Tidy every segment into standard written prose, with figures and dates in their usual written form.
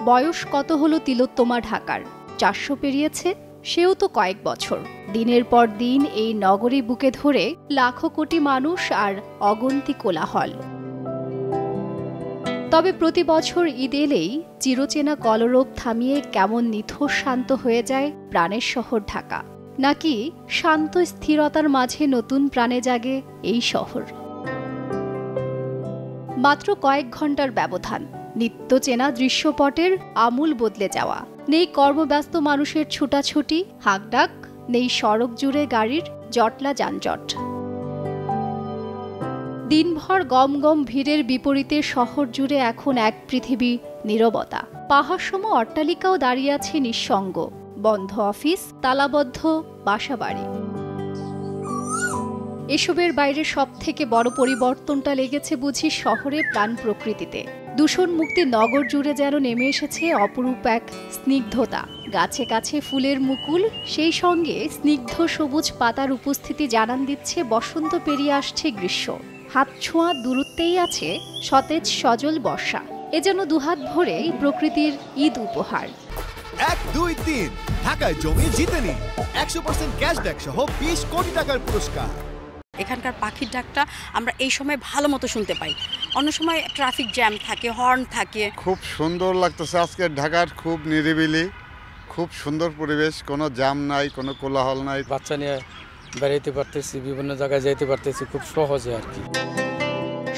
বয়স কত হলো তিলোত্তমা ঢাকার? ৪০০ পেরিয়েছে, সেও তো কয়েক বছর। দিনের পর দিন এই নগরী বুকে ধরে লাখো কোটি মানুষ আর অগন্তি কোলাহল। তবে প্রতি বছর ঈদ এলেই চিরচেনা কলরব থামিয়ে কেমন নিথর শান্ত হয়ে যায় প্রাণের শহর ঢাকা। নাকি শান্ত স্থিরতার মাঝে নতুন প্রাণে জাগে এই শহর? মাত্র কয়েক ঘন্টার ব্যবধান, নিত্য চেনা দৃশ্যপটের আমূল বদলে যাওয়া। নেই কর্মব্যস্ত মানুষের ছুটাছুটি, হাঁকডাক, নেই সড়ক জুড়ে গাড়ির জটলা যানজট। দিনভর গম গম ভিড়ের বিপরীতে শহর জুড়ে এখন এক পৃথিবী নীরবতা। পাহাড়সম অট্টালিকাও দাঁড়িয়ে আছে নিঃসঙ্গ, বন্ধ অফিস, তালাবদ্ধ বাসাবাড়ি। এসবের বাইরে সবথেকে বড় পরিবর্তনটা লেগেছে বুঝি শহরে প্রাণ প্রকৃতিতে। দূষণ মুক্তি নগর জুড়ে যেন নেমে এসেছে অপরূপ এক স্নিগ্ধতা। গাছে গাছে ফুলের মুকুল, সেই সঙ্গে স্নিগ্ধ সবুজ পাতার উপস্থিতি জানান দিচ্ছে বসন্ত পেরিয়ে আসছে গ্রীষ্ম। হাত ছোঁয়া দূরত্বেই আছে সতেজ সজল বর্ষা। এ যেন দুহাত ভরে প্রকৃতির ঈদ উপহার। 1, 2, 3 ঢাকায় জমি জিতে নিন 100% ক্যাশব্যাক সহ 20 কোটি টাকার পুরস্কার। এখানকার পাখির ডাকটা আমরা এই সময় ভালো মতো শুনতে পাই। অন্য সময় ট্রাফিক জ্যাম থাকে, হর্ন থাকে। খুব সুন্দর লাগতেছে আজকে ঢাকার, খুব নিরিবিলি, খুব সুন্দর পরিবেশ, কোনো জ্যাম নাই, কোনো কোলাহল নাই। বাচ্চা নিয়ে বেড়াইতে পারতেছি, বিভিন্ন জায়গায় যেতে পারতেছি খুব সহজে আর কি।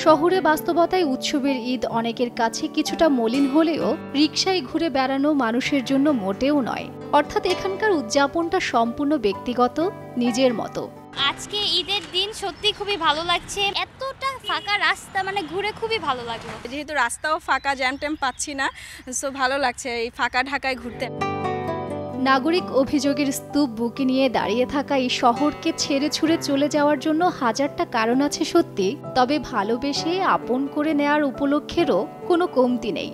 শহুরে বাস্তবতায় উৎসবের ঈদ অনেকের কাছে কিছুটা মলিন হলেও রিকশায় ঘুরে বেড়ানো মানুষের জন্য মোটেও নয়। অর্থাৎ এখানকার উদযাপনটা সম্পূর্ণ ব্যক্তিগত, নিজের মতো। আজকে ঈদের দিন সত্যি খুবই ভালো লাগছে। এতটা ফাঁকা রাস্তা, মানে ঘুরে খুবই ভালো লাগলো। যেহেতু রাস্তাও ফাঁকা, জ্যাম ট্যাম পাচ্ছি না, সো ভালো লাগছে এই ফাঁকা ঢাকায় ঘুরতে। নাগরিক অভিযোগের স্তূপ বুকে নিয়ে দাঁড়িয়ে থাকা এই শহরকে ছেড়ে ছুড়ে চলে যাওয়ার জন্য হাজারটা কারণ আছে সত্যি, তবে ভালোবেসে আপন করে নেয়ার উপলক্ষেরও কোনো কমতি নেই।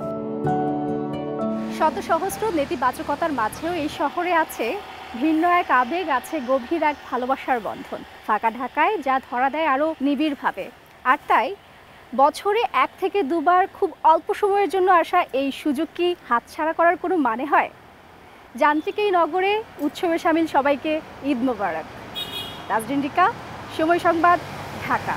শত সহস্র নেতিবাচকতার মাঝেও এই শহরে আছে ভিন্ন এক আবেগ, আছে গভীর এক ভালোবাসার বন্ধন। ফাঁকা ঢাকায় যা ধরা দেয় আরও নিবিড়ভাবে। আর তাই বছরে 1 থেকে 2 বার খুব অল্প সময়ের জন্য আসা এই সুযোগ কি হাতছাড়া করার কোনো মানে হয়? যান্ত্রিক এই নগরে উৎসবে শামিল সবাইকে ঈদ মোবারক। নাজরিন রিকা, সময় সংবাদ, ঢাকা।